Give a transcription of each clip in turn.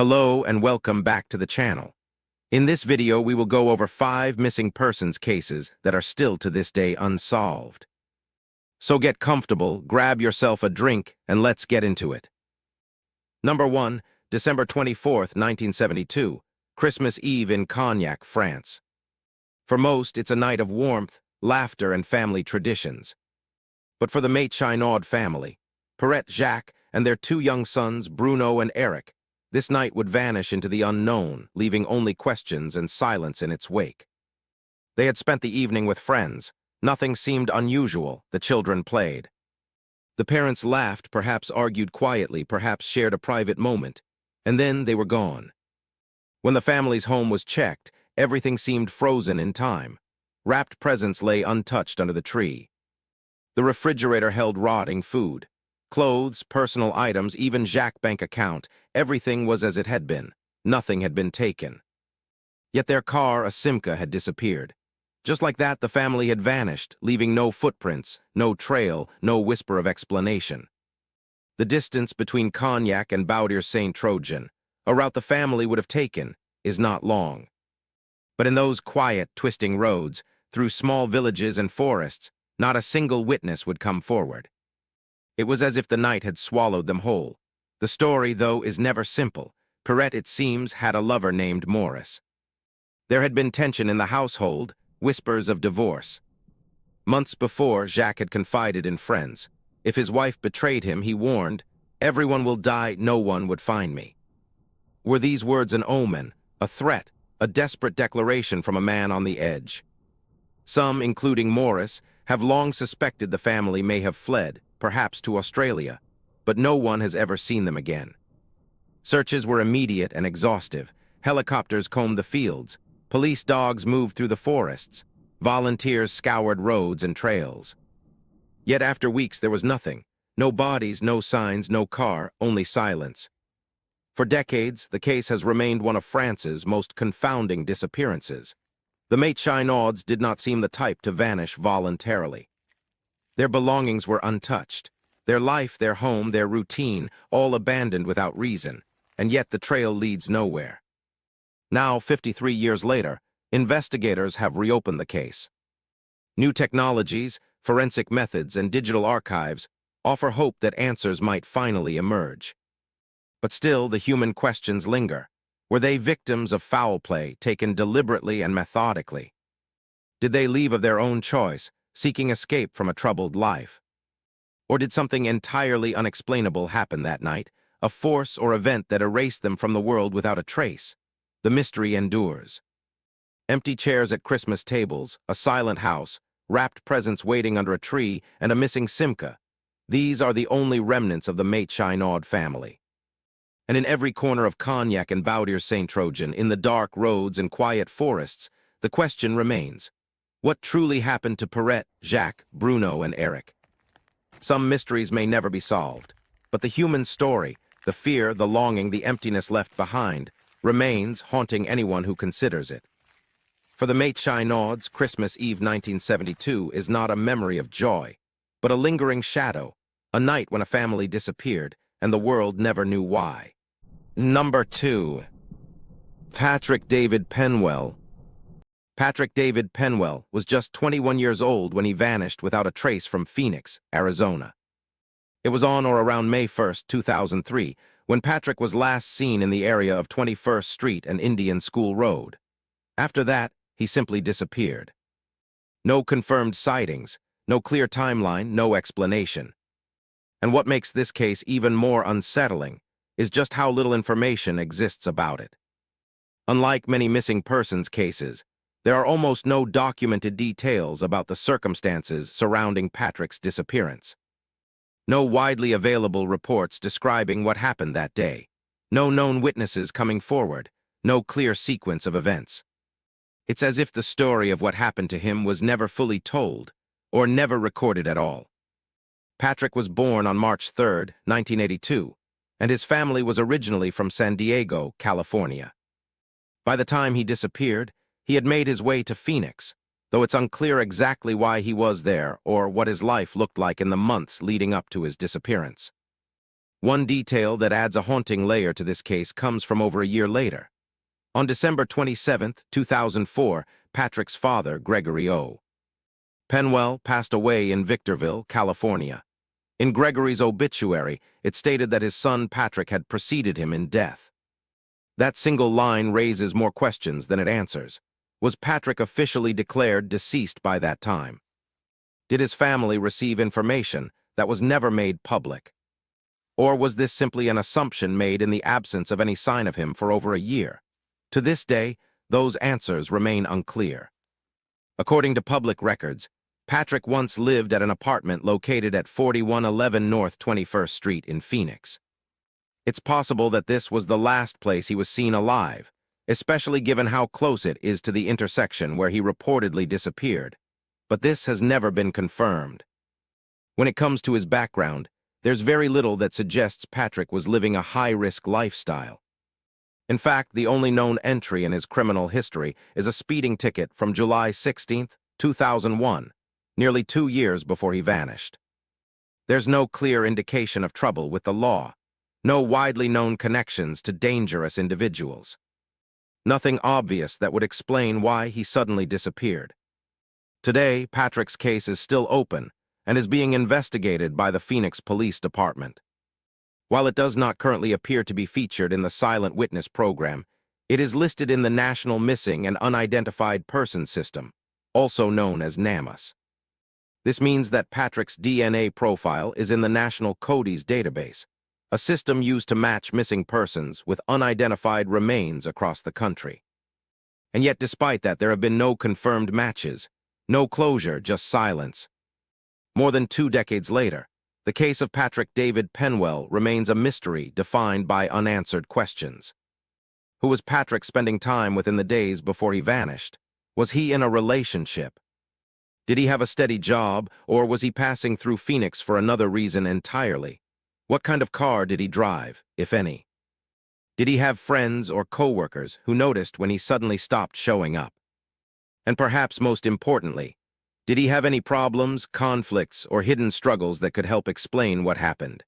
Hello and welcome back to the channel. In this video, we will go over 5 missing persons cases that are still to this day unsolved. So get comfortable, grab yourself a drink, and let's get into it. Number 1, December 24th, 1972, Christmas Eve in Cognac, France. For most, it's a night of warmth, laughter, and family traditions. But for the Maitchinaud family, Perrette Jacques and their 2 young sons, Bruno and Eric, this night would vanish into the unknown, leaving only questions and silence in its wake. They had spent the evening with friends. Nothing seemed unusual. The children played. The parents laughed, perhaps argued quietly, perhaps shared a private moment, and then they were gone. When the family's home was checked, everything seemed frozen in time. Wrapped presents lay untouched under the tree. The refrigerator held rotting food. Clothes, personal items, even Jacques' bank account, everything was as it had been. Nothing had been taken. Yet their car, a Simca, had disappeared. Just like that, the family had vanished, leaving no footprints, no trail, no whisper of explanation. The distance between Cognac and Baudier-Saint-Trojan, a route the family would have taken, is not long. But in those quiet, twisting roads, through small villages and forests, not a single witness would come forward. It was as if the night had swallowed them whole. The story, though, is never simple. Perrette, it seems, had a lover named Maurice. There had been tension in the household, whispers of divorce. Months before, Jacques had confided in friends. If his wife betrayed him, he warned, "Everyone will die, no one would find me." Were these words an omen, a threat, a desperate declaration from a man on the edge? Some, including Maurice, have long suspected the family may have fled, perhaps to Australia, but no one has ever seen them again. Searches were immediate and exhaustive. Helicopters combed the fields. Police dogs moved through the forests. Volunteers scoured roads and trails. Yet after weeks there was nothing. No bodies, no signs, no car, only silence. For decades, the case has remained one of France's most confounding disappearances. The Maitchinauds did not seem the type to vanish voluntarily. Their belongings were untouched. Their life, their home, their routine, all abandoned without reason, and yet the trail leads nowhere. Now, 53 years later, investigators have reopened the case. New technologies, forensic methods, and digital archives offer hope that answers might finally emerge. But still, the human questions linger. Were they victims of foul play, taken deliberately and methodically? Did they leave of their own choice, seeking escape from a troubled life? Or did something entirely unexplainable happen that night, a force or event that erased them from the world without a trace? The mystery endures. Empty chairs at Christmas tables, a silent house, wrapped presents waiting under a tree, and a missing Simca. These are the only remnants of the Maitchinaud family. And in every corner of Cognac and Baudier-Saint-Trojan, in the dark roads and quiet forests, the question remains: what truly happened to Perrette, Jacques, Bruno, and Eric? Some mysteries may never be solved, but the human story, the fear, the longing, the emptiness left behind, remains, haunting anyone who considers it. For the Maitchinauds, Christmas Eve 1972 is not a memory of joy, but a lingering shadow, a night when a family disappeared and the world never knew why. Number 2. Patrick David Penwell. Patrick David Penwell was just 21 years old when he vanished without a trace from Phoenix, Arizona. It was on or around May 1st, 2003, when Patrick was last seen in the area of 21st Street and Indian School Road. After that, he simply disappeared. No confirmed sightings, no clear timeline, no explanation. And what makes this case even more unsettling is just how little information exists about it. Unlike many missing persons cases, there are almost no documented details about the circumstances surrounding Patrick's disappearance. No widely available reports describing what happened that day. No known witnesses coming forward. No clear sequence of events. It's as if the story of what happened to him was never fully told, or never recorded at all. Patrick was born on March 3, 1982, and his family was originally from San Diego, California. By the time he disappeared, he had made his way to Phoenix, though it's unclear exactly why he was there or what his life looked like in the months leading up to his disappearance. One detail that adds a haunting layer to this case comes from over a year later. On December 27, 2004, Patrick's father, Gregory O. Penwell, passed away in Victorville, California. In Gregory's obituary, it stated that his son Patrick had preceded him in death. That single line raises more questions than it answers. Was Patrick officially declared deceased by that time? Did his family receive information that was never made public? Or was this simply an assumption made in the absence of any sign of him for over a year? To this day, those answers remain unclear. According to public records, Patrick once lived at an apartment located at 4111 North 21st Street in Phoenix. It's possible that this was the last place he was seen alive, especially given how close it is to the intersection where he reportedly disappeared. But this has never been confirmed. When it comes to his background, there's very little that suggests Patrick was living a high-risk lifestyle. In fact, the only known entry in his criminal history is a speeding ticket from July 16, 2001, nearly 2 years before he vanished. There's no clear indication of trouble with the law, no widely known connections to dangerous individuals. Nothing obvious that would explain why he suddenly disappeared. Today, Patrick's case is still open and is being investigated by the Phoenix Police Department. While it does not currently appear to be featured in the Silent Witness program, it is listed in the National Missing and Unidentified Persons System, also known as NAMUS. This means that Patrick's DNA profile is in the National CODIS database, a system used to match missing persons with unidentified remains across the country. And yet, despite that, there have been no confirmed matches, no closure, just silence. More than 2 decades later, the case of Patrick David Penwell remains a mystery defined by unanswered questions. Who was Patrick spending time with in the days before he vanished? Was he in a relationship? Did he have a steady job, or was he passing through Phoenix for another reason entirely? What kind of car did he drive, if any? Did he have friends or co-workers who noticed when he suddenly stopped showing up? And perhaps most importantly, did he have any problems, conflicts, or hidden struggles that could help explain what happened?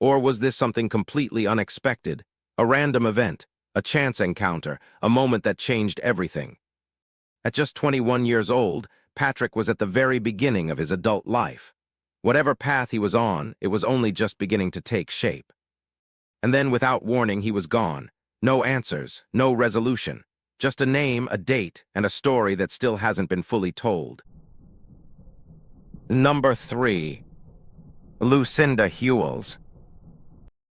Or was this something completely unexpected, a random event, a chance encounter, a moment that changed everything? At just 21 years old, Patrick was at the very beginning of his adult life. Whatever path he was on, it was only just beginning to take shape. And then, without warning, he was gone. No answers, no resolution. Just a name, a date, and a story that still hasn't been fully told. Number 3. Lucinda Hewells.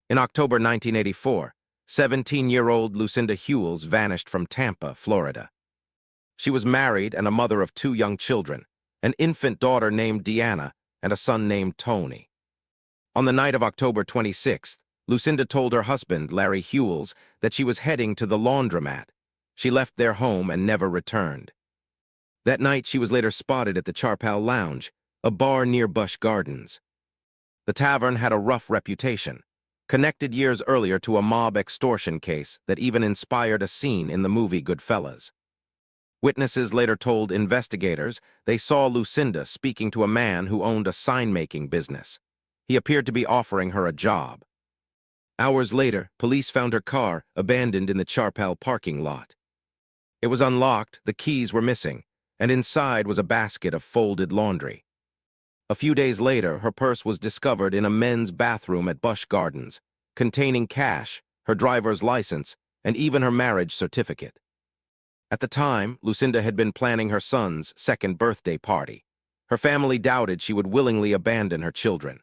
In October 1984, 17-year-old Lucinda Hewells vanished from Tampa, Florida. She was married and a mother of 2 young children, an infant daughter named Deanna and a son named Tony. On the night of October 26th, Lucinda told her husband, Larry Hewells, that she was heading to the laundromat. She left their home and never returned. That night, she was later spotted at the Charpal Lounge, a bar near Busch Gardens. The tavern had a rough reputation, connected years earlier to a mob extortion case that even inspired a scene in the movie Goodfellas. Witnesses later told investigators they saw Lucinda speaking to a man who owned a sign-making business. He appeared to be offering her a job. Hours later, police found her car abandoned in the Charpal parking lot. It was unlocked, the keys were missing, and inside was a basket of folded laundry. A few days later, her purse was discovered in a men's bathroom at Busch Gardens, containing cash, her driver's license, and even her marriage certificate. At the time, Lucinda had been planning her son's 2nd birthday party. Her family doubted she would willingly abandon her children.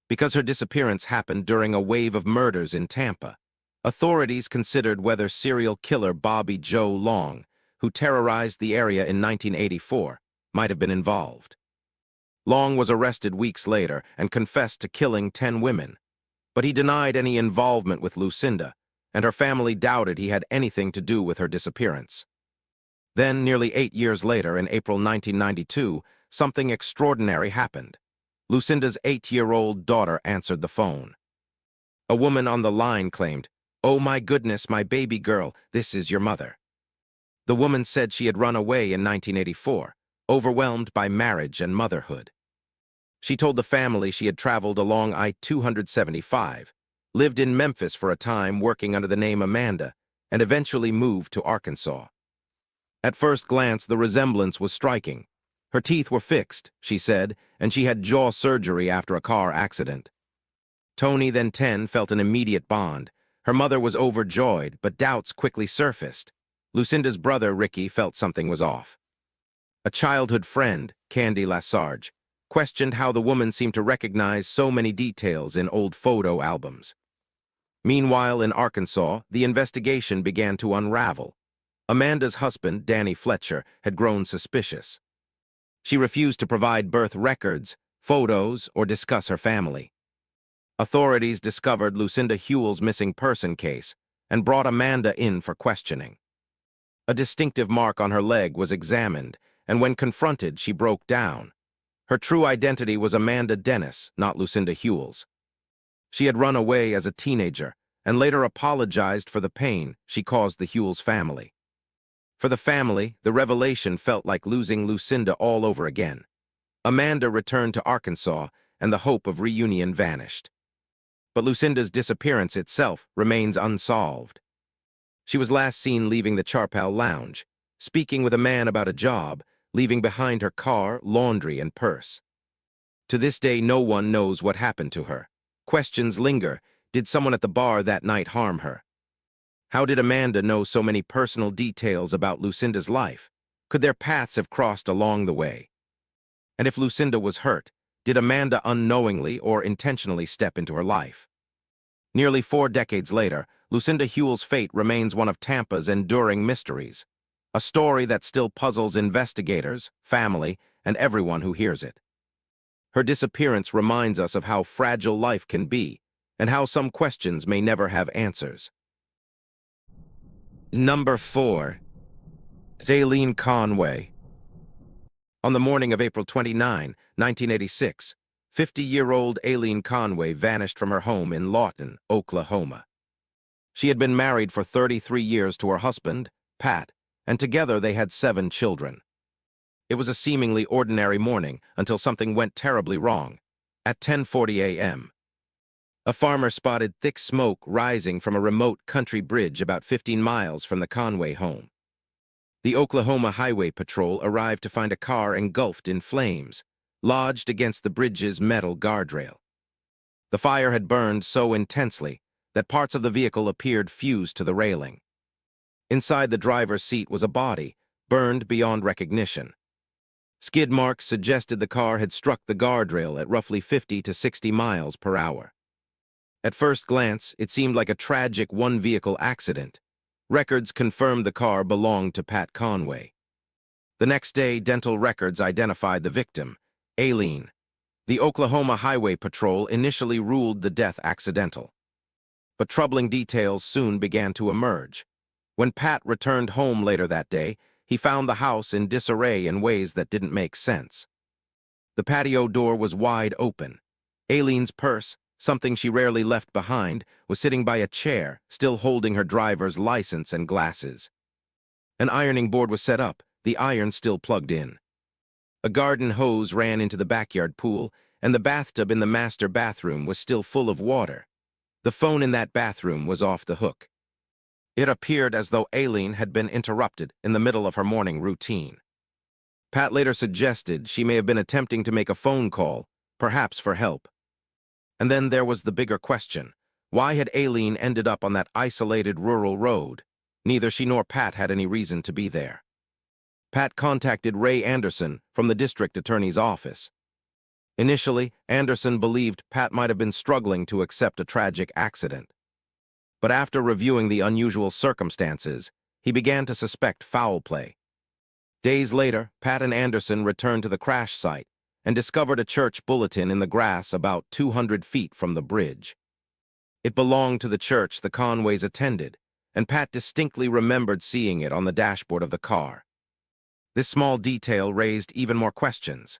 Because her disappearance happened during a wave of murders in Tampa, authorities considered whether serial killer Bobby Joe Long, who terrorized the area in 1984, might have been involved. Long was arrested weeks later and confessed to killing 10 women, but he denied any involvement with Lucinda, and her family doubted he had anything to do with her disappearance. Then, nearly 8 years later, in April 1992, something extraordinary happened. Lucinda's 8-year-old daughter answered the phone. A woman on the line claimed, "Oh my goodness, my baby girl, this is your mother." The woman said she had run away in 1984, overwhelmed by marriage and motherhood. She told the family she had traveled along I-275, lived in Memphis for a time working under the name Amanda, and eventually moved to Arkansas. At first glance, the resemblance was striking. Her teeth were fixed, she said, and she had jaw surgery after a car accident. Tony, then 10, felt an immediate bond. Her mother was overjoyed, but doubts quickly surfaced. Lucinda's brother, Ricky, felt something was off. A childhood friend, Candy Lassarge, questioned how the woman seemed to recognize so many details in old photo albums. Meanwhile, in Arkansas, the investigation began to unravel. Amanda's husband, Danny Fletcher, had grown suspicious. She refused to provide birth records, photos, or discuss her family. Authorities discovered Lucinda Huell's missing person case and brought Amanda in for questioning. A distinctive mark on her leg was examined, and when confronted, she broke down. Her true identity was Amanda Dennis, not Lucinda Huell's. She had run away as a teenager and later apologized for the pain she caused the Huell's family. For the family, the revelation felt like losing Lucinda all over again. Amanda returned to Arkansas, and the hope of reunion vanished. But Lucinda's disappearance itself remains unsolved. She was last seen leaving the Charpal Lounge, speaking with a man about a job, leaving behind her car, laundry, and purse. To this day, no one knows what happened to her. Questions linger. Did someone at the bar that night harm her? How did Amanda know so many personal details about Lucinda's life? Could their paths have crossed along the way? And if Lucinda was hurt, did Amanda unknowingly or intentionally step into her life? Nearly 4 decades later, Lucinda Huell's fate remains one of Tampa's enduring mysteries, a story that still puzzles investigators, family, and everyone who hears it. Her disappearance reminds us of how fragile life can be, and how some questions may never have answers. Number 4. Aileen Conway. On the morning of April 29, 1986, 50-year-old Aileen Conway vanished from her home in Lawton, Oklahoma. She had been married for 33 years to her husband, Pat, and together they had 7 children. It was a seemingly ordinary morning until something went terribly wrong. At 10:40 a.m., a farmer spotted thick smoke rising from a remote country bridge about 15 miles from the Conway home. The Oklahoma Highway Patrol arrived to find a car engulfed in flames, lodged against the bridge's metal guardrail. The fire had burned so intensely that parts of the vehicle appeared fused to the railing. Inside the driver's seat was a body, burned beyond recognition. Skid marks suggested the car had struck the guardrail at roughly 50 to 60 miles per hour. At first glance, it seemed like a tragic one-vehicle accident. Records confirmed the car belonged to Pat Conway. The next day, dental records identified the victim, Aileen. The Oklahoma Highway Patrol initially ruled the death accidental. But troubling details soon began to emerge. When Pat returned home later that day, he found the house in disarray in ways that didn't make sense. The patio door was wide open. Aileen's purse, something she rarely left behind, was sitting by a chair, still holding her driver's license and glasses. An ironing board was set up, the iron still plugged in. A garden hose ran into the backyard pool, and the bathtub in the master bathroom was still full of water. The phone in that bathroom was off the hook. It appeared as though Aileen had been interrupted in the middle of her morning routine. Pat later suggested she may have been attempting to make a phone call, perhaps for help. And then there was the bigger question. Why had Aileen ended up on that isolated rural road? Neither she nor Pat had any reason to be there. Pat contacted Ray Anderson from the district attorney's office. Initially, Anderson believed Pat might have been struggling to accept a tragic accident. But after reviewing the unusual circumstances, he began to suspect foul play. Days later, Pat and Anderson returned to the crash site and discovered a church bulletin in the grass about 200 feet from the bridge. It belonged to the church the Conways attended, and Pat distinctly remembered seeing it on the dashboard of the car. This small detail raised even more questions.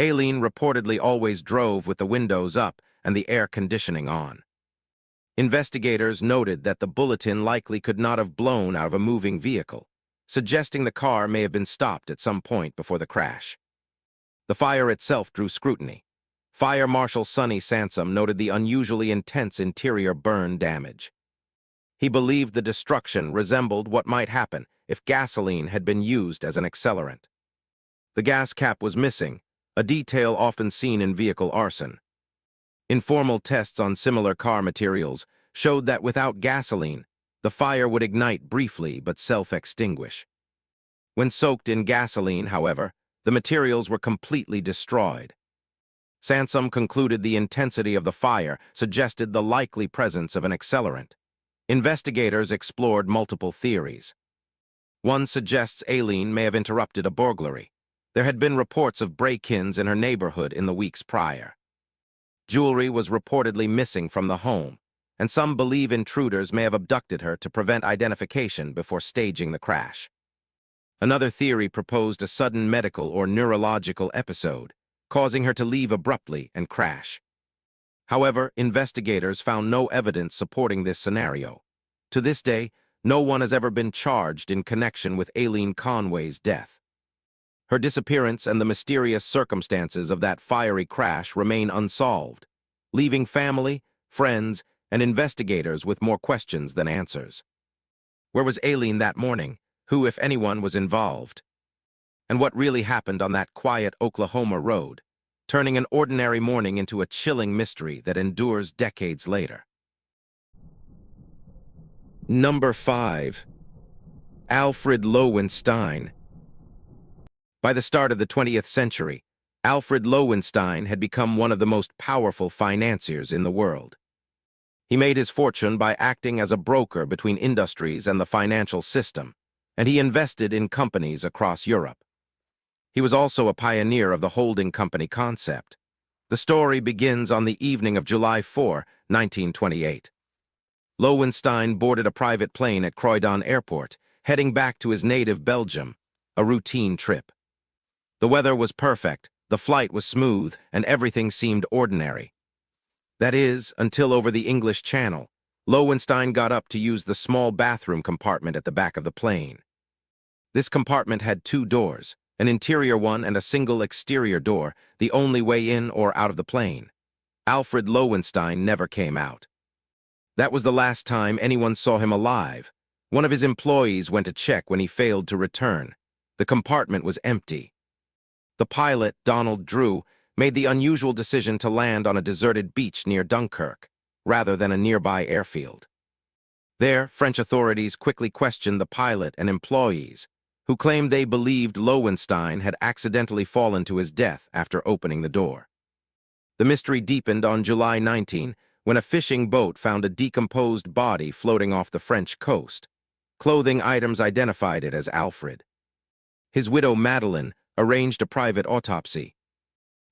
Aileen reportedly always drove with the windows up and the air conditioning on. Investigators noted that the bulletin likely could not have blown out of a moving vehicle, suggesting the car may have been stopped at some point before the crash. The fire itself drew scrutiny. Fire Marshal Sonny Sansom noted the unusually intense interior burn damage. He believed the destruction resembled what might happen if gasoline had been used as an accelerant. The gas cap was missing, a detail often seen in vehicle arson. Informal tests on similar car materials showed that without gasoline, the fire would ignite briefly but self-extinguish. When soaked in gasoline, however, the materials were completely destroyed. Sansom concluded the intensity of the fire suggested the likely presence of an accelerant. Investigators explored multiple theories. One suggests Aileen may have interrupted a burglary. There had been reports of break-ins in her neighborhood in the weeks prior. Jewelry was reportedly missing from the home, and some believe intruders may have abducted her to prevent identification before staging the crash. Another theory proposed a sudden medical or neurological episode, causing her to leave abruptly and crash. However, investigators found no evidence supporting this scenario. To this day, no one has ever been charged in connection with Aileen Conway's death. Her disappearance and the mysterious circumstances of that fiery crash remain unsolved, leaving family, friends, and investigators with more questions than answers. Where was Aileen that morning? Who, if anyone, was involved? And what really happened on that quiet Oklahoma road, turning an ordinary morning into a chilling mystery that endures decades later? Number 5. Alfred Lowenstein. By the start of the 20th century, Alfred Lowenstein had become one of the most powerful financiers in the world. He made his fortune by acting as a broker between industries and the financial system, and he invested in companies across Europe. He was also a pioneer of the holding company concept. The story begins on the evening of July 4, 1928. Lowenstein boarded a private plane at Croydon Airport, heading back to his native Belgium, a routine trip. The weather was perfect, the flight was smooth, and everything seemed ordinary. That is, until over the English Channel, Lowenstein got up to use the small bathroom compartment at the back of the plane. This compartment had 2 doors, an interior one and a single exterior door, the only way in or out of the plane. Alfred Lowenstein never came out. That was the last time anyone saw him alive. One of his employees went to check when he failed to return. The compartment was empty. The pilot, Donald Drew, made the unusual decision to land on a deserted beach near Dunkirk, rather than a nearby airfield. There, French authorities quickly questioned the pilot and employees, who claimed they believed Lowenstein had accidentally fallen to his death after opening the door. The mystery deepened on July 19, when a fishing boat found a decomposed body floating off the French coast. Clothing items identified it as Alfred. His widow, Madeleine, arranged a private autopsy.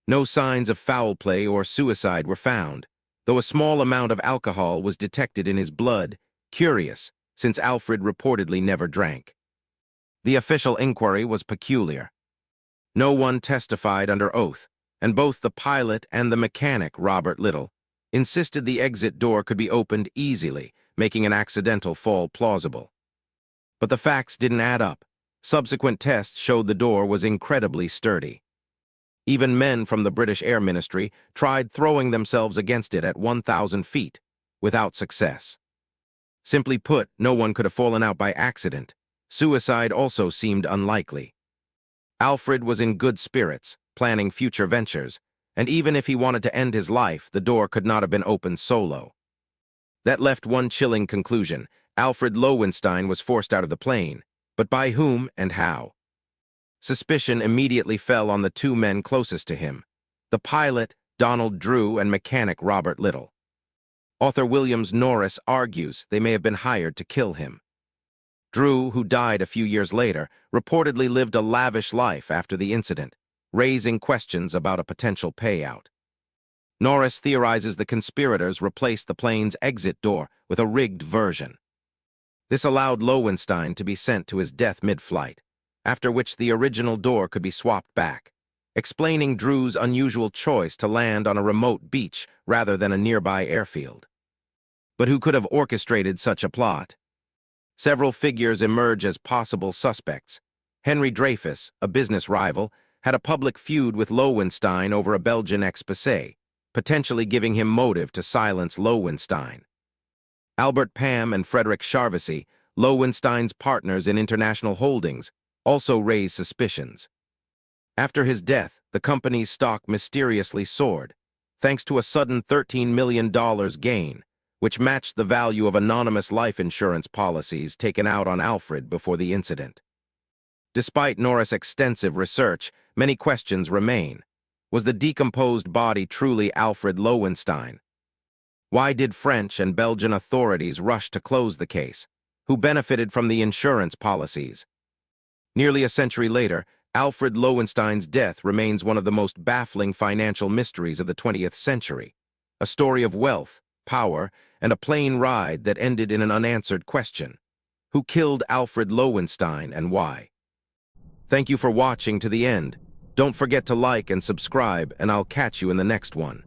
No signs of foul play or suicide were found, though a small amount of alcohol was detected in his blood, curious, since Alfred reportedly never drank. The official inquiry was peculiar. No one testified under oath, and both the pilot and the mechanic, Robert Little, insisted the exit door could be opened easily, making an accidental fall plausible. But the facts didn't add up. Subsequent tests showed the door was incredibly sturdy. Even men from the British Air Ministry tried throwing themselves against it at 1,000 feet, without success. Simply put, no one could have fallen out by accident. Suicide also seemed unlikely. Alfred was in good spirits, planning future ventures, and even if he wanted to end his life, the door could not have been opened solo. That left one chilling conclusion: Alfred Lowenstein was forced out of the plane, but by whom and how? Suspicion immediately fell on the 2 men closest to him, the pilot, Donald Drew, and mechanic Robert Little. Author Williams Norris argues they may have been hired to kill him. Drew, who died a few years later, reportedly lived a lavish life after the incident, raising questions about a potential payout. Norris theorizes the conspirators replaced the plane's exit door with a rigged version. This allowed Lowenstein to be sent to his death mid-flight, after which the original door could be swapped back, explaining Drew's unusual choice to land on a remote beach rather than a nearby airfield. But who could have orchestrated such a plot? Several figures emerge as possible suspects. Henry Dreyfus, a business rival, had a public feud with Lowenstein over a Belgian exposé, potentially giving him motive to silence Lowenstein. Albert Pam and Frederick Charvesy, Lowenstein's partners in international holdings, also raised suspicions. After his death, the company's stock mysteriously soared, thanks to a sudden $13 million gain, which matched the value of anonymous life insurance policies taken out on Alfred before the incident. Despite Norris' extensive research, many questions remain. Was the decomposed body truly Alfred Lowenstein? Why did French and Belgian authorities rush to close the case? Who benefited from the insurance policies? Nearly a century later, Alfred Lowenstein's death remains one of the most baffling financial mysteries of the 20th century. A story of wealth, power, and a plane ride that ended in an unanswered question. Who killed Alfred Lowenstein and why? Thank you for watching to the end. Don't forget to like and subscribe, and I'll catch you in the next one.